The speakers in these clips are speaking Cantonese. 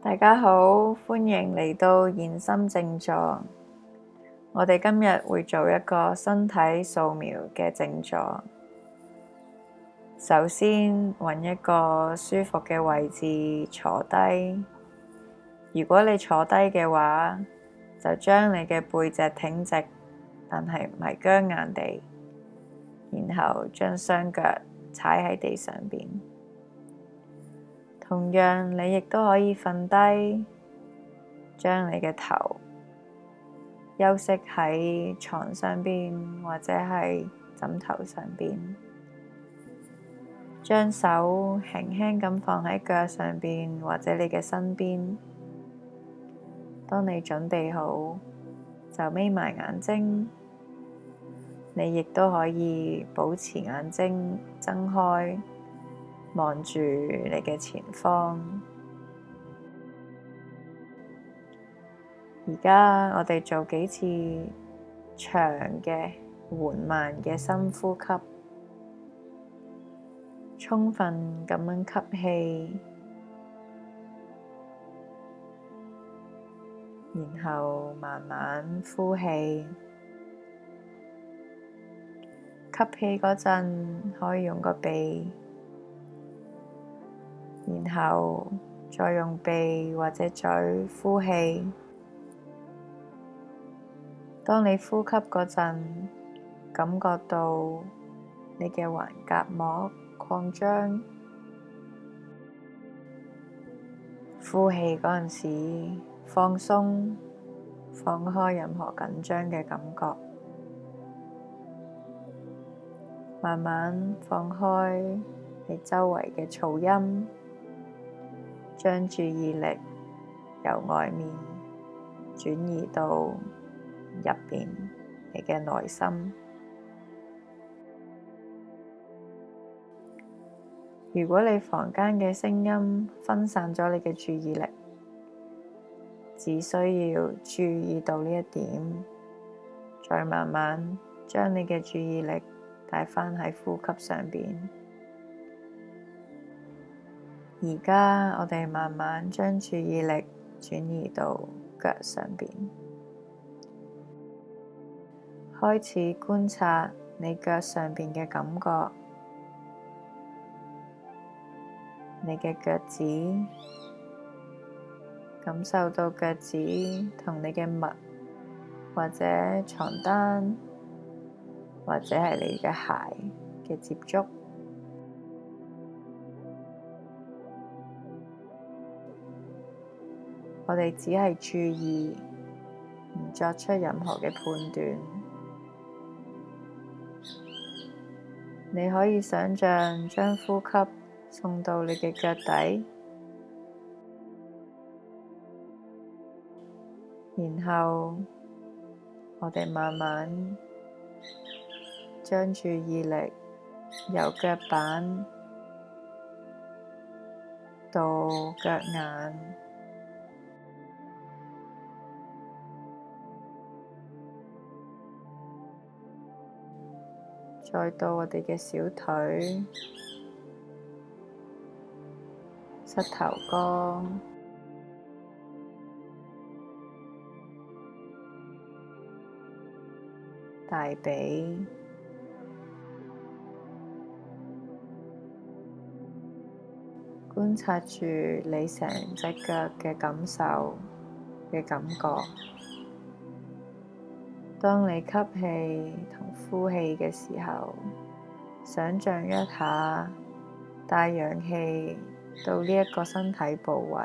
大家好，歡迎嚟到現心靜坐。我哋今日會做一個身體掃描嘅靜坐。首先，揾一個舒服嘅位置坐低。如果你坐低嘅話，就將你嘅背脊挺直，但係唔係僵硬地，然後將雙腳踩喺地上邊。同樣，你亦都可以瞓低，將你嘅頭休息喺床上邊或者係枕頭上邊，將手輕輕咁放喺腳上邊或者你嘅身邊。當你準備好，就眯埋眼睛。你亦都可以保持眼睛睜開，望住你嘅前方。而家我哋做幾次長嘅緩慢嘅深呼吸，充分咁樣吸氣，然後慢慢呼氣。吸氣嗰陣可以用個鼻，然後再用鼻或者嘴呼氣。當你呼吸嗰陣，感覺到你嘅橫膈膜擴張。呼氣嗰陣時，放鬆，放開任何緊張嘅感覺。慢慢放開你周圍嘅噪音，將注意力由外面轉移到入邊你嘅內心。如果你房間嘅聲音分散咗你嘅注意力，只需要注意到呢一點，再慢慢將你嘅注意力帶返喺呼吸上邊。而家我哋慢慢將注意力轉移到腳上邊，開始觀察你腳上邊嘅感覺，你嘅腳趾，感受到腳趾同你嘅襪或者床單，或者係你嘅鞋嘅接觸。我哋只係注意，唔作出任何嘅判斷。你可以想像將呼吸送到你嘅腳底，然後我哋慢慢將注意力由腳板到腳眼，再到我哋嘅小腿、膝頭哥、大髀，觀察住你成隻腳嘅感受嘅感覺。當你吸氣同呼氣嘅時候，想像一下帶氧氣到呢一個身體部位。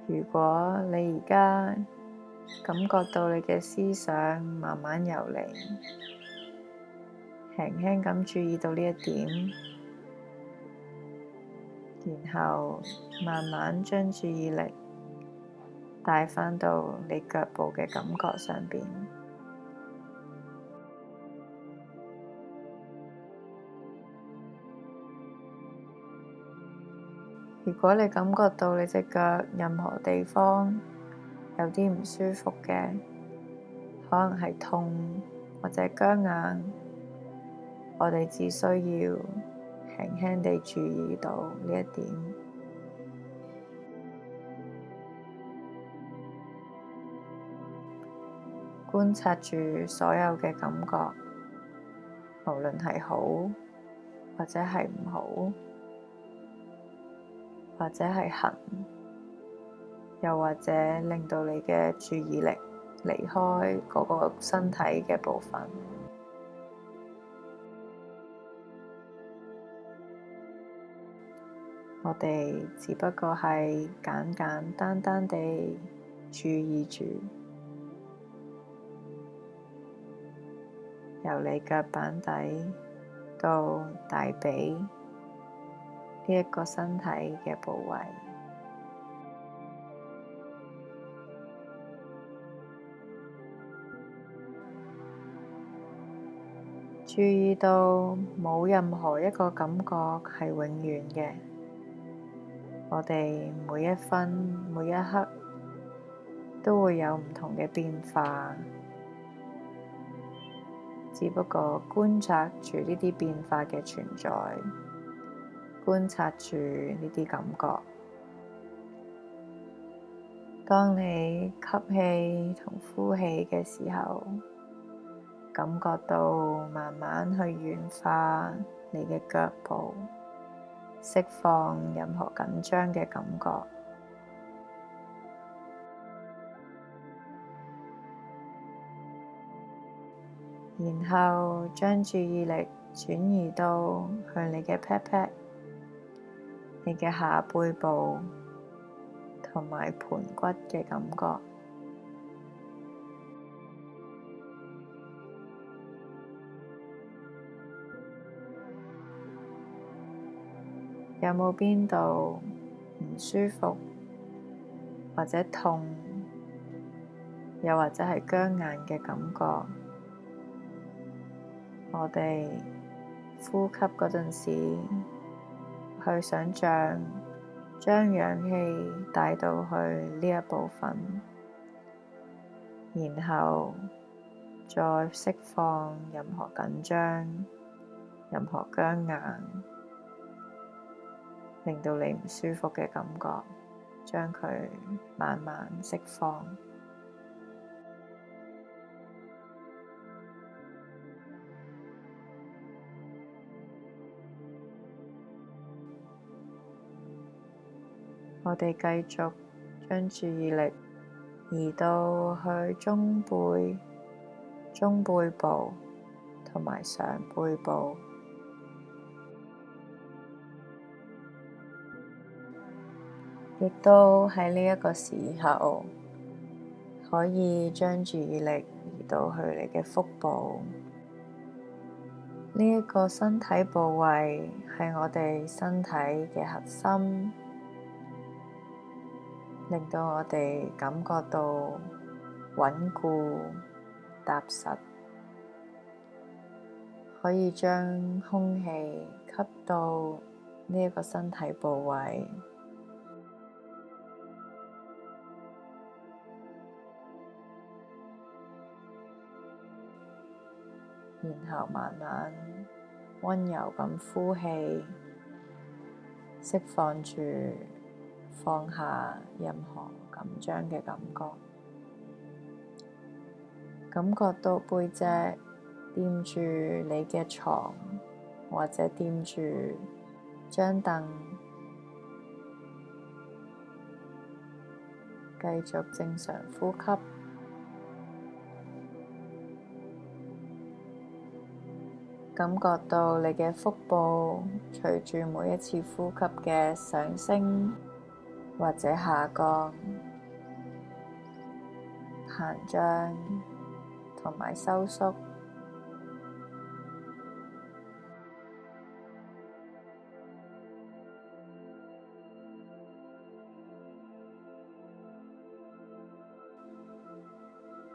如果你而家感覺到你嘅思想慢慢游離，輕輕咁注意到呢一點，然後慢慢將注意力帶返到你腳部嘅感覺上邊。如果你感覺到你隻腳任何地方有啲唔舒服嘅，可能係痛或者僵硬，我哋只需要輕輕地注意到呢一點，觀察住所有嘅感覺，無論係好或者係唔好，或者係痕，又或者令到你嘅注意力離開嗰個身體嘅部分。我哋只不過係簡簡單單地注意住，由你腳板底到大髀呢一個身體嘅部位，注意到冇任何一個感覺係永遠嘅。我哋每一分每一刻都會有唔同嘅變化，只不過觀察住呢啲變化嘅存在，觀察住呢啲感覺。當你吸氣同呼氣嘅時候，感覺到慢慢去軟化你嘅腳部，釋放任何緊張嘅感覺，然後將注意力轉移到向你嘅 pat pat、你嘅下背部同埋盆骨嘅感覺。有冇邊度唔舒服，或者痛，又或者係僵硬嘅感覺？我哋呼吸嗰陣時，去想像將氧氣帶到去呢一部分，然後再釋放任何緊張、任何僵硬，令到你唔舒服嘅感覺，將佢慢慢釋放。我哋繼續將注意力移到去中背、中背部同埋上背部，亦都喺呢一個時候，可以將注意力移到去你嘅腹部。呢一個身體部位係我哋身體嘅核心，令到我哋感覺到穩固、踏實，可以將空氣吸到呢一個身體部位，然後慢慢溫柔咁呼氣，釋放住，放下任何緊張嘅感覺，感覺到背脊掂住你嘅床，或者掂住張凳，繼續正常呼吸，感覺到你嘅腹部隨住每一次呼吸嘅上升或者下降、膨脹同埋收縮。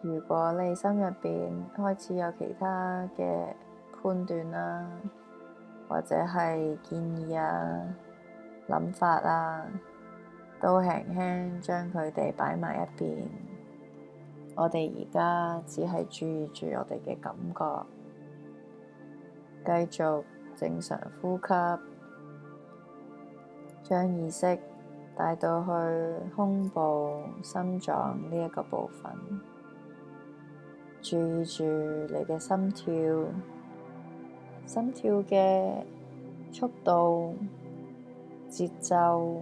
如果你心入邊開始有其他嘅判斷啦，或者係建議啊、諗法啊，都輕輕將佢哋擺埋一邊，我哋而家只係注意住我哋嘅感覺，繼續正常呼吸，將意識帶到去胸部、心臟呢一個部分，注意住你嘅心跳，心跳嘅速度、節奏。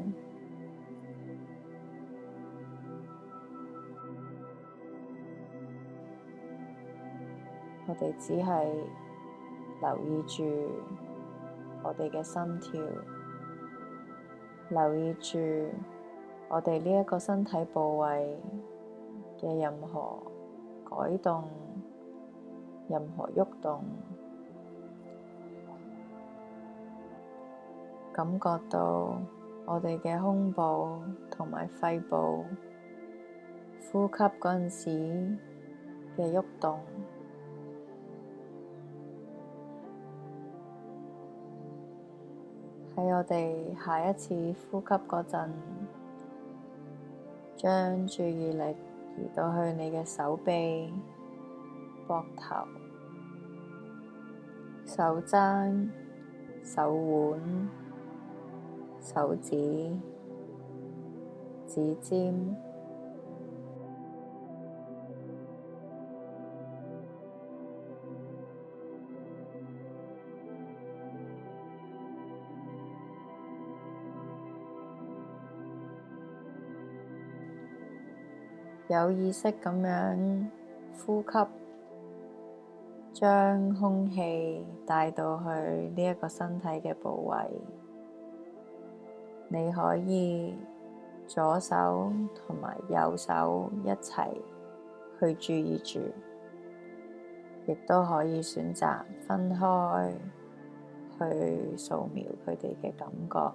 我哋只係留意住我哋嘅心跳，留意住我哋呢一個身體部位嘅任何改動、任何喐動，感覺到我哋嘅胸部同埋肺部呼吸嗰陣時嘅喐動。喺我哋下一次呼吸嗰陣，將注意力移到去你嘅手臂、膊頭、手踭、手腕、手指、指尖。有意識咁樣呼吸，將空氣帶到去呢一個身體嘅部位。你可以左手同埋右手一齊去注意住，亦都可以選擇分開去掃描佢哋嘅感覺。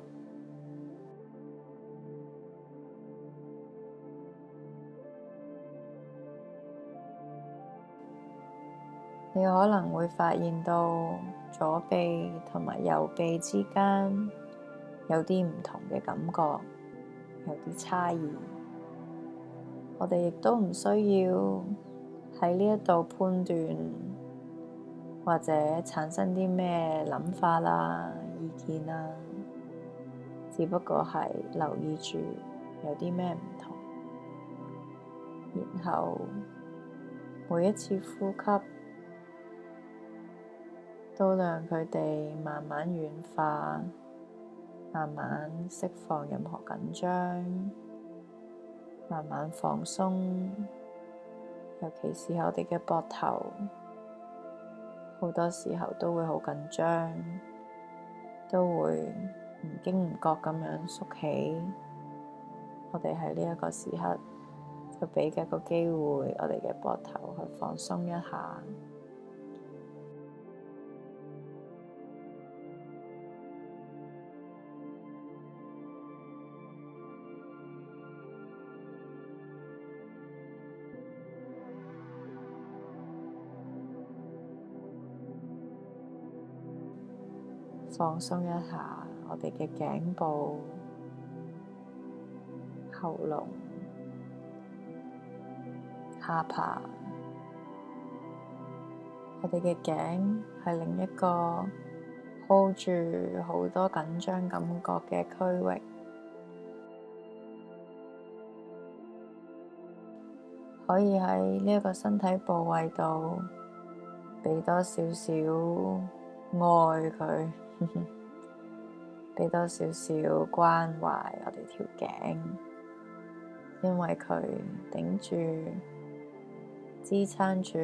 你可能會發現到左臂同埋右臂之間有啲唔同嘅感覺，有啲差異。我哋亦都唔需要喺呢一度判斷或者產生啲咩諗法啦、意見啦，只不過係留意住有啲咩唔同，然後每一次呼吸都讓佢哋慢慢軟化，慢慢釋放任何緊張，慢慢放鬆。尤其是我哋嘅膊頭，好多時候都會好緊張，都會唔經唔覺咁樣縮起。我哋喺呢一個時刻就畀嘅個機會，我哋嘅膊頭去放鬆一下。放鬆一下我哋嘅頸部、喉嚨、下巴。我哋嘅頸係另一個 hold 住好多緊張感覺嘅區域，可以喺呢一個身體部位度畀多少少愛佢。畀多少少關懷我哋條頸，因為佢頂住、支撐住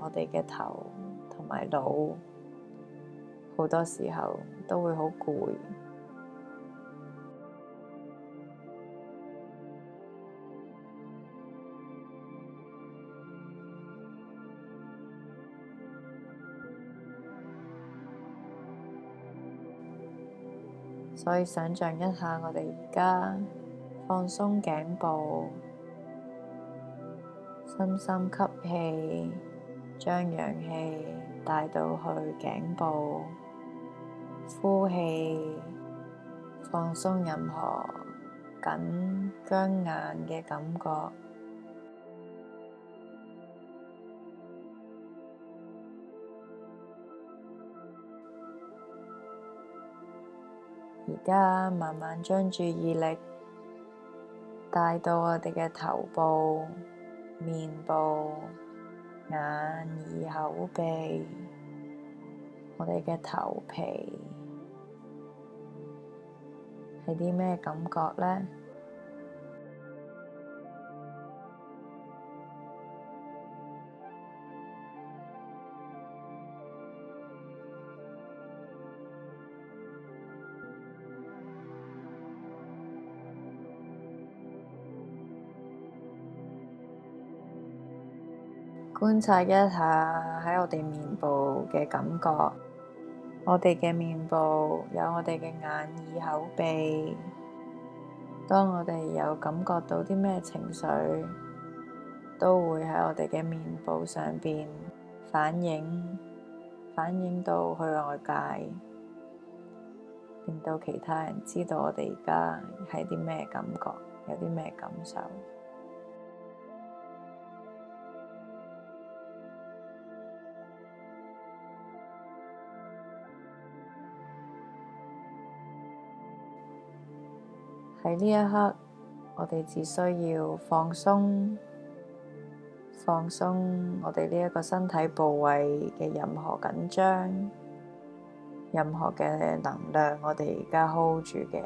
我哋嘅頭同埋腦，好多時候都會好攰。所以想像一下，我哋而家放鬆頸部，深深吸氣，將氧氣帶到去頸部，呼氣，放鬆任何緊僵硬嘅感覺。而家慢慢將注意力帶到我哋嘅頭部、面部、眼、耳、口、鼻，我哋嘅頭皮係啲咩感覺呢？觀察一下喺我哋面部嘅感覺，我哋嘅面部有我哋嘅眼、耳、口、鼻。當我哋有感覺到啲咩情緒，都會喺我哋嘅面部上邊反映到去外界，令到其他人知道我哋而家係啲咩感覺，有啲咩感受。喺呢一刻，我哋只需要放鬆我哋呢一個身體部位嘅任何緊張，任何嘅能量，我哋而家 hold 住嘅，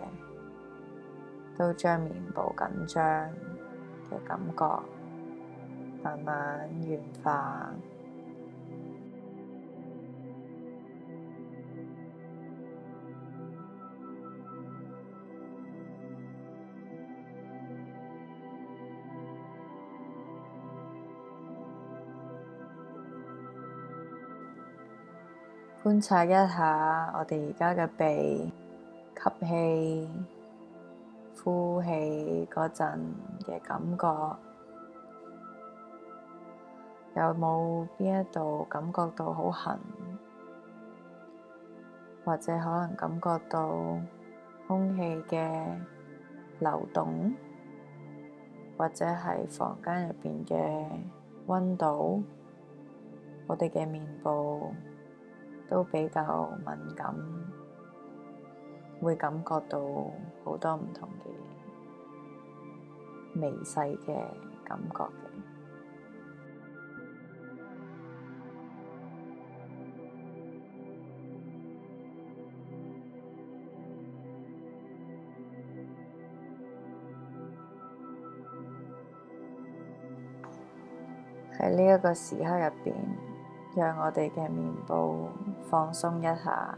都將面部緊張嘅感覺慢慢軟化。觀察一下我哋而家嘅鼻，吸氣、呼氣嗰陣嘅感覺，有冇邊一度感覺到好痕，或者可能感覺到空氣嘅流動，或者係房間入邊嘅溫度，我哋嘅面部都比較敏感，會感覺到好多唔同嘅微細嘅感覺嘅。喺呢一個時刻入邊，讓我哋嘅面部放鬆一下。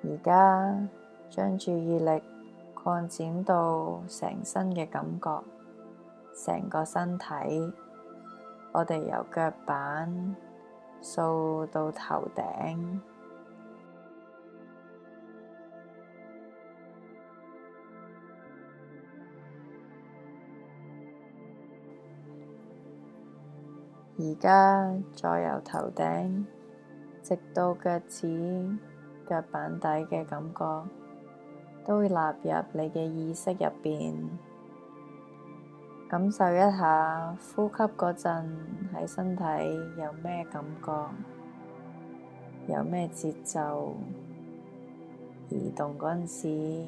而家將注意力擴展到成身嘅感覺，成個身體，我哋由腳板掃到頭頂。而家再由頭頂直到腳趾、腳板底嘅感覺，都會納入你嘅意識入邊，感受一下呼吸嗰陣喺身體有咩感覺，有咩節奏，移動嗰陣時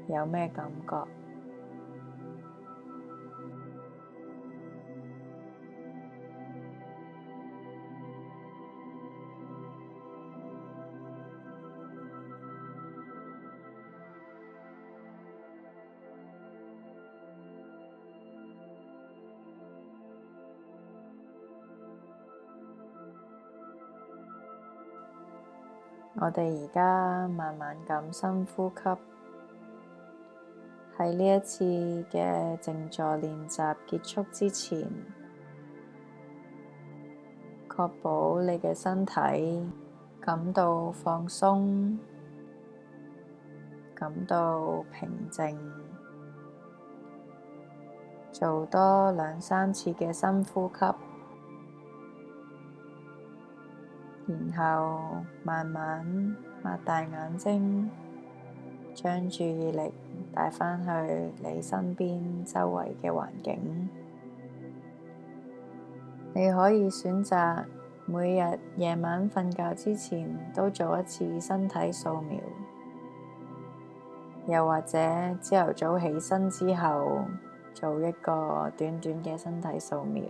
有咩感覺。我哋而家慢慢咁深呼吸，喺呢一次嘅靜坐練習結束之前，確保你嘅身體感到放鬆，感到平靜，做多2、3次嘅深呼吸。然後慢慢擘大眼睛，將注意力帶返去你身邊周圍嘅環境。你可以選擇每日夜晚瞓覺之前都做一次身體掃描，又或者朝頭早起身之後做一個短短嘅身體掃描。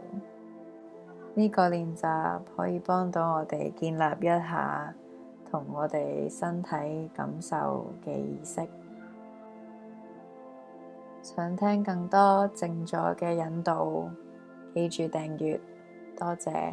呢個練習可以幫到我哋建立一下同我哋身體感受嘅意識。想聽更多靜坐嘅引導，記住訂閱，多謝。